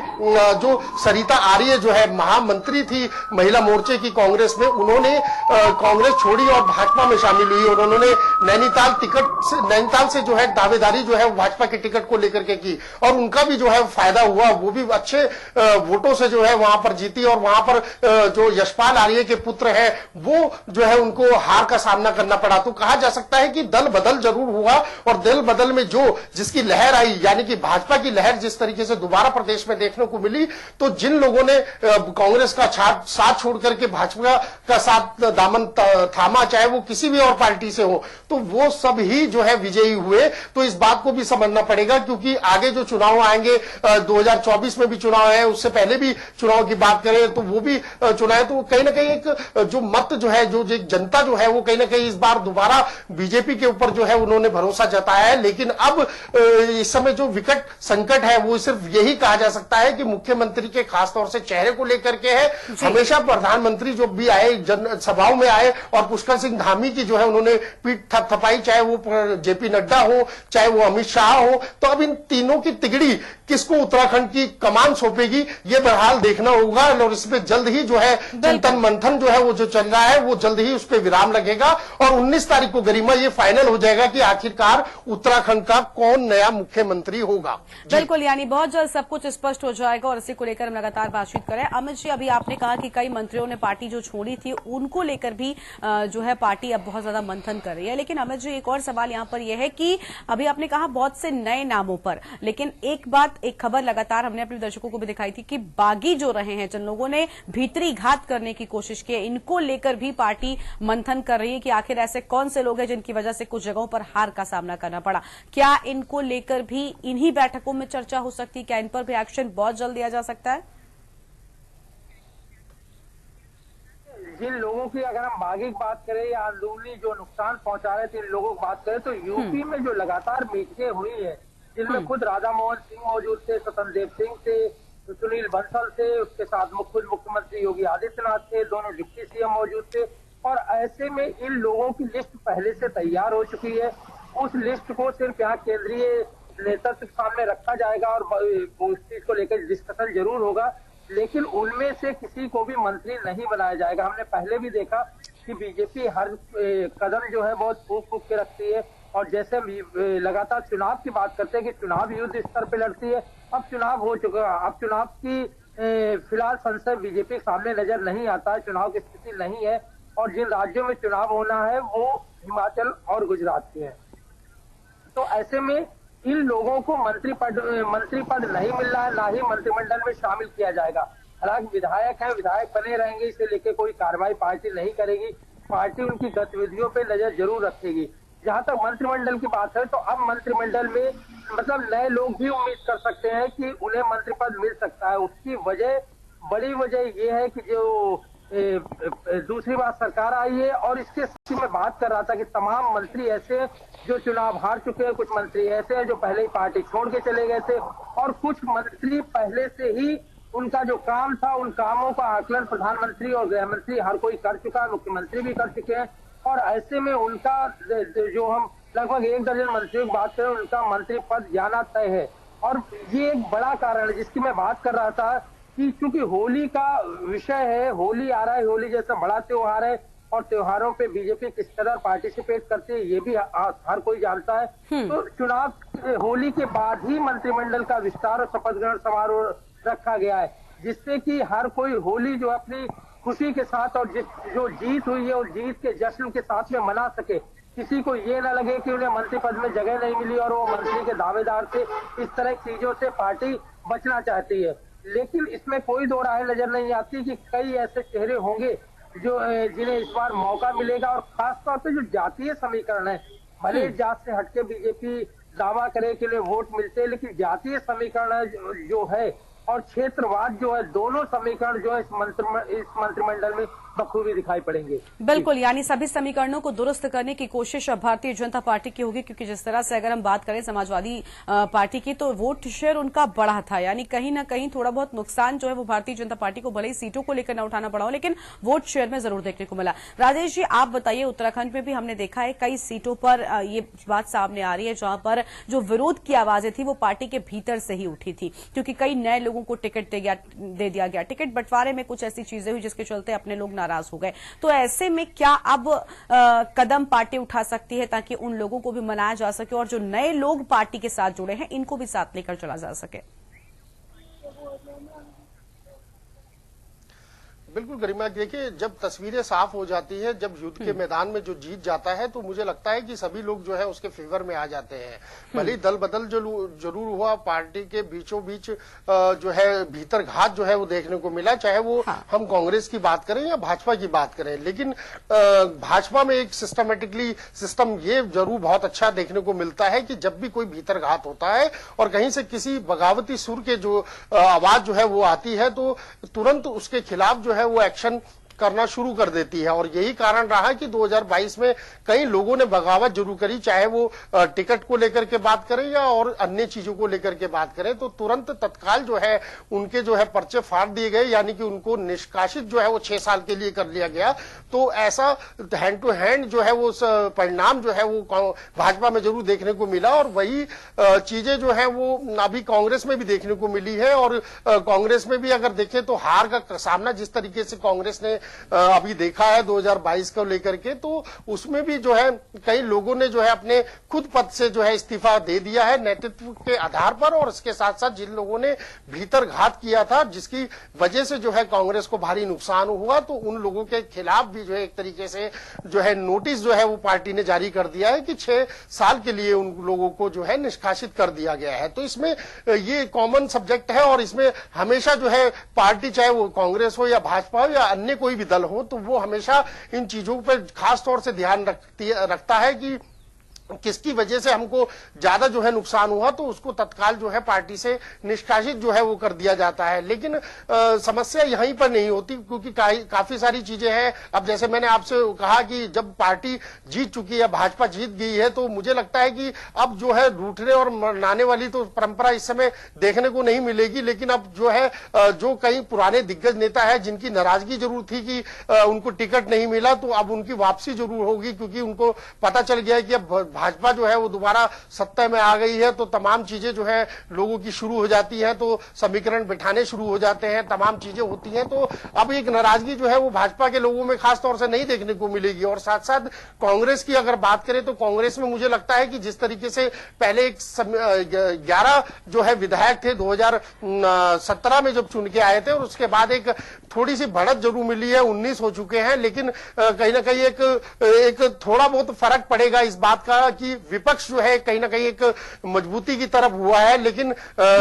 जो सरिता आर्य जो है महामंत्री थी महिला मोर्चे की कांग्रेस में, उन्होंने कांग्रेस छोड़ी और भाजपा में शामिल हुई और उन्होंने नैनीताल से जो है दावेदारी जो है भाजपा के टिकट को लेकर के की और उनका भी जो है फायदा हुआ। वो भी अच्छे वोटों से जो है वहां पर जीती और वहां पर जो यशपाल आर्य के पुत्र है वो जो है उनको हार का सामना करना पड़ा। तो कहा जा सकता है कि दल बदल जरूर हुआ और दल बदल में जिसकी लहर आई, यानी कि भाजपा की लहर जिस तरीके से दोबारा प्रदेश में देखने को मिली, तो जिन लोगों ने कांग्रेस का साथ छोड़ करके भाजपा का साथ दामन थामा, चाहे वो किसी भी और पार्टी से हो, तो वो सब ही जो है विजयी हुए। तो इस बात को भी समझना पड़ेगा क्योंकि आगे जो चुनाव आएंगे, 2024 में भी चुनाव है, उससे पहले भी चुनाव की बात करें तो वो भी चुनाव है। तो कहीं ना कहीं एक जो मत जो है, जो जनता जो है वो कहीं ना कहीं इस बार दोबारा बीजेपी के ऊपर जो है उन्होंने भरोसा जताया है। लेकिन अब इस समय जो विकट संकट है वो सिर्फ यही कहा जा सकता है कि मुख्यमंत्री के खासतौर से चेहरे को लेकर के है। हमेशा प्रधानमंत्री जो भी आए जनसभाओं में आए और पुष्कर सिंह धामी की जो है उन्होंने पीठ थपथपाई, चाहे वो जेपी नड्डा हो चाहे वो अमित शाह हो। तो अब इन तीनों की तिगड़ी किसको उत्तराखंड की कमान सौंपेगी ये बहरहाल देखना होगा और इसमें जल्द ही जो है चिंतन मंथन जो है वो जो चल रहा है वो जल्द ही उस पर विराम लगेगा और 19 तारीख को गरिमा ये फाइनल हो जाएगा कि आखिरकार उत्तराखंड का कौन नया मुख्यमंत्री होगा। बिल्कुल, यानी बहुत जल्द सब कुछ स्पष्ट हो जाएगा और इसी को लेकर हम लगातार बातचीत करें। अमित जी, अभी आपने कहा कि कई मंत्रियों ने पार्टी जो छोड़ी थी उनको लेकर भी जो है पार्टी अब बहुत ज्यादा मंथन कर रही है। लेकिन अमित जी, एक और सवाल यहाँ पर यह है कि अभी आपने कहा बहुत से नए नामों पर, लेकिन एक खबर लगातार हमने अपने दर्शकों को भी दिखाई थी कि बागी जो रहे हैं, जिन लोगों ने भीतरी घात करने की कोशिश की है, इनको लेकर भी पार्टी मंथन कर रही है कि आखिर ऐसे कौन से लोग हैं जिनकी वजह से कुछ जगहों पर हार का सामना करना पड़ा। क्या इनको लेकर भी इन्हीं बैठकों में चर्चा हो सकती है? क्या इन पर भी एक्शन बहुत जल्द लिया जा सकता है? जिन लोगों की अगर हम बागी की बात करें या अंदरूनी जो नुकसान पहुंचा रहे थे इन लोगों की बात करें तो यूपी में जो लगातार मीटिंगें हुई है जिनमें खुद राधा मोहन सिंह मौजूद थे, स्वतंत्र सिंह थे, सुनील बंसल थे, उसके साथ खुद मुख्यमंत्री योगी आदित्यनाथ थे, दोनों डिप्टी सीएम मौजूद थे। और ऐसे में इन लोगों की लिस्ट पहले से तैयार हो चुकी है। उस लिस्ट को सिर्फ यहाँ केंद्रीय नेतृत्व के सामने रखा जाएगा और उस चीज को लेकर डिस्कशन जरूर होगा, लेकिन उनमें से किसी को भी मंत्री नहीं बनाया जाएगा। हमने पहले भी देखा कि बीजेपी हर कदम जो है बहुत फूक के रखती है और जैसे लगातार चुनाव की बात करते हैं कि चुनाव युद्ध स्तर पे लड़ती है। अब चुनाव हो चुका, अब चुनाव की फिलहाल संशय बीजेपी के सामने नजर नहीं आता है, चुनाव की स्थिति नहीं है और जिन राज्यों में चुनाव होना है वो हिमाचल और गुजरात के हैं। तो ऐसे में इन लोगों को मंत्री पद नहीं मिल रहा है, ना ही मंत्रिमंडल में शामिल किया जाएगा। हालांकि विधायक है, विधायक बने रहेंगे, इसे लेकर कोई कार्रवाई पार्टी नहीं करेगी। पार्टी उनकी गतिविधियों पे नजर जरूर रखेगी। जहां तक मंत्रिमंडल की बात है तो अब मंत्रिमंडल में मतलब नए लोग भी उम्मीद कर सकते हैं कि उन्हें मंत्री पद मिल सकता है। उसकी बड़ी वजह ये है कि जो दूसरी बार सरकार आई है और इसके साथ मैं बात कर रहा था कि तमाम मंत्री ऐसे हैं जो चुनाव हार चुके हैं, कुछ मंत्री ऐसे हैं जो पहले ही पार्टी छोड़ के चले गए थे और कुछ मंत्री पहले से ही उनका जो काम था उन कामों का आकलन प्रधानमंत्री और गृह मंत्री हर कोई कर चुका है, मुख्यमंत्री भी कर चुके हैं। और ऐसे में उनका जो हम लगभग 1 दर्जन मंत्रियों की बात करें, उनका मंत्री पद जाना तय है। और ये एक बड़ा कारण है जिसकी मैं बात कर रहा था कि चूंकि होली का विषय है, होली आ रहा है, होली जैसा बड़ा त्योहार है और त्योहारों पे बीजेपी किस तरह पार्टिसिपेट करती है ये भी हर कोई जानता है। तो चुनाव होली के बाद ही मंत्रिमंडल का विस्तार और शपथ ग्रहण समारोह रखा गया है, जिससे कि हर कोई होली जो अपनी खुशी के साथ और जो जीत हुई है और जीत के जश्न के साथ में मना सके। किसी को ये ना लगे कि उन्हें मंत्री पद में जगह नहीं मिली और वो मंत्री के दावेदार थे। इस तरह की चीजों से पार्टी बचना चाहती है। लेकिन इसमें कोई दो राय नजर नहीं आती कि कई ऐसे चेहरे होंगे जो जिन्हें इस बार मौका मिलेगा। और खासतौर पे जो जातीय समीकरण है, भले जात से हटके बीजेपी दावा करे कि उन्हें वोट मिलते हैं, लेकिन जातीय समीकरण जो है और क्षेत्रवाद जो है, दोनों समीकरण जो है इस मंत्रिमंडल में बखूबी दिखाई पड़ेंगे। बिल्कुल, यानी सभी समीकरणों को दुरुस्त करने की कोशिश अब भारतीय जनता पार्टी की होगी, क्योंकि जिस तरह से अगर हम बात करें समाजवादी पार्टी की, तो वोट शेयर उनका बढ़ा था। यानी कहीं ना कहीं थोड़ा बहुत नुकसान जो है वो भारतीय जनता पार्टी को भले ही सीटों को लेकर न उठाना पड़ा हो, लेकिन वोट शेयर में जरूर देखने को मिला। राजेश जी, आप बताइए, उत्तराखंड में भी हमने देखा है कई सीटों पर ये बात सामने आ रही है जहां पर जो विरोध की आवाजें थी वो पार्टी के भीतर से ही उठी थी, क्योंकि कई नए लोगों को टिकट दे दिया गया। टिकट बंटवारे में कुछ ऐसी चीजें हुई जिसके चलते अपने लोग नाराज हो गए। तो ऐसे में क्या अब कदम पार्टी उठा सकती है ताकि उन लोगों को भी मनाया जा सके और जो नए लोग पार्टी के साथ जुड़े हैं इनको भी साथ लेकर चला जा सके? बिल्कुल गरिमा, देखिए जब तस्वीरें साफ हो जाती है, जब युद्ध के मैदान में जो जीत जाता है, तो मुझे लगता है कि सभी लोग जो है उसके फेवर में आ जाते हैं। भले दल बदल जो जरूर हुआ, पार्टी के बीचों बीच जो है भीतर घात जो है वो देखने को मिला, चाहे वो हम कांग्रेस की बात करें या भाजपा की बात करें। लेकिन भाजपा में एक सिस्टम ये जरूर बहुत अच्छा देखने को मिलता है कि जब भी कोई भीतर घात होता है और कहीं से किसी बगावती सुर के जो आवाज जो है वो आती है, तो तुरंत उसके खिलाफ जो है वो एक्शन करना शुरू कर देती है। और यही कारण रहा कि 2022 में कई लोगों ने बगावत जरूर करी, चाहे वो टिकट को लेकर के बात करें या और अन्य चीजों को लेकर के बात करें, तो तुरंत तत्काल जो है उनके जो है पर्चे फाड़ दिए गए, यानी कि उनको निष्कासित जो है वो 6 साल के लिए कर लिया गया। तो ऐसा हैंड टू हैंड जो है वो परिणाम जो है वो भाजपा में जरूर देखने को मिला। और वही चीजें जो है वो अभी कांग्रेस में भी देखने को मिली है। और कांग्रेस में भी अगर देखें तो हार का सामना जिस तरीके से कांग्रेस ने अभी देखा है 2022 को लेकर के, तो उसमें भी जो है कई लोगों ने जो है अपने खुद पद से जो है इस्तीफा दे दिया है नेतृत्व के आधार पर। और इसके साथ साथ जिन लोगों ने भीतर घात किया था, जिसकी वजह से जो है कांग्रेस को भारी नुकसान हुआ, तो उन लोगों के खिलाफ भी जो है एक तरीके से जो है नोटिस जो है वो पार्टी ने जारी कर दिया है कि 6 साल के लिए उन लोगों को जो है निष्कासित कर दिया गया है। तो इसमें ये कॉमन सब्जेक्ट है और इसमें हमेशा जो है पार्टी, चाहे वो कांग्रेस हो या भाजपा हो या अन्य कोई भी दल हो, तो वो हमेशा इन चीजों पर खास तौर से ध्यान रखता है कि किसकी वजह से हमको ज्यादा जो है नुकसान हुआ, तो उसको तत्काल जो है पार्टी से निष्कासित जो है वो कर दिया जाता है। लेकिन समस्या यहीं पर नहीं होती, क्योंकि काफी सारी चीजें हैं। अब जैसे मैंने आपसे कहा कि जब पार्टी जीत चुकी है, भाजपा जीत गई है, तो मुझे लगता है कि अब जो है रूठने और मनाने वाली तो परंपरा इस समय देखने को नहीं मिलेगी। लेकिन अब जो है जो कई पुराने दिग्गज नेता है जिनकी नाराजगी जरूर थी कि उनको टिकट नहीं मिला, तो अब उनकी वापसी जरूर होगी, क्योंकि उनको पता चल गया है कि अब भाजपा जो है वो दोबारा सत्ता में आ गई है। तो तमाम चीजें जो है लोगों की शुरू हो जाती हैं, तो समीकरण बिठाने शुरू हो जाते हैं, तमाम चीजें होती हैं। तो अब एक नाराजगी जो है वो भाजपा के लोगों में खास तौर से नहीं देखने को मिलेगी। और साथ साथ कांग्रेस की अगर बात करें तो कांग्रेस में मुझे लगता है कि जिस तरीके से पहले 11 जो है विधायक थे 2017 में जब चुन के आए थे, और उसके बाद एक थोड़ी सी बढ़त जरूर मिली है, 19 हो चुके हैं। लेकिन कहीं ना कहीं एक थोड़ा बहुत फर्क पड़ेगा इस बात का कि विपक्ष जो है कहीं ना कहीं एक मजबूती की तरफ हुआ है। लेकिन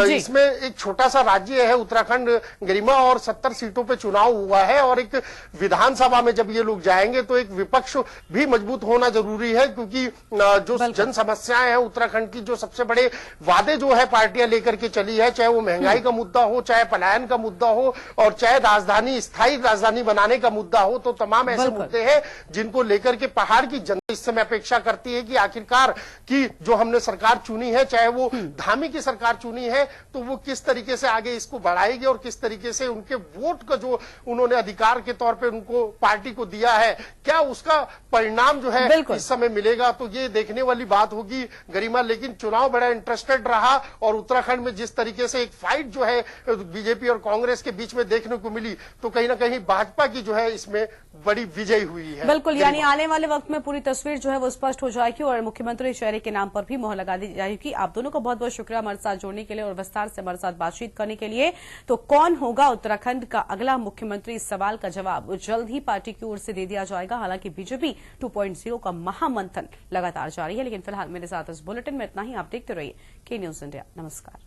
इसमें एक छोटा सा राज्य है उत्तराखंड गरिमा, और 70 सीटों पे चुनाव हुआ है, और एक विधानसभा में जब ये लोग जाएंगे तो एक विपक्ष भी मजबूत होना जरूरी है। क्योंकि जो जन समस्याएं हैं उत्तराखंड की, जो सबसे बड़े वादे जो है पार्टियां लेकर के चली है, चाहे वो महंगाई का मुद्दा हो, चाहे पलायन का मुद्दा हो, और चाहे राजधानी स्थायी राजधानी बनाने का मुद्दा हो, तो तमाम ऐसे मुद्दे हैं जिनको लेकर के पहाड़ की जनता इस समय अपेक्षा करती है कि आखिर आखिरकार की जो हमने सरकार चुनी है, चाहे वो धामी की सरकार चुनी है, तो वो किस तरीके से आगे इसको बढ़ाएगी और किस तरीके से उनके वोट का जो उन्होंने अधिकार के तौर पे उनको पार्टी को दिया है, क्या उसका परिणाम जो है इस समय मिलेगा, तो ये देखने वाली बात होगी गरिमा। लेकिन चुनाव बड़ा इंटरेस्टेड रहा और उत्तराखंड में जिस तरीके से एक फाइट जो है बीजेपी और कांग्रेस के बीच में देखने को मिली, तो कहीं ना कहीं भाजपा की जो है इसमें बड़ी विजय हुई है। बिल्कुल, यानी आने वाले वक्त में पूरी तस्वीर जो है वो स्पष्ट हो जाएगी और मुख्यमंत्री चेहरे के नाम पर भी मोहर लगा दी जाएगी। आप दोनों का बहुत बहुत शुक्रिया हमारे साथ जुड़ने के लिए और विस्तार से हमारे साथ बातचीत करने के लिए। तो कौन होगा उत्तराखंड का अगला मुख्यमंत्री, इस सवाल का जवाब जल्द ही पार्टी की ओर से दे दिया जाएगा। हालांकि बीजेपी 2.0 का महामंथन लगातार जारी है, लेकिन फिलहाल मेरे साथ इस बुलेटिन में इतना ही। आप देखते रहिए के न्यूज इंडिया। नमस्कार।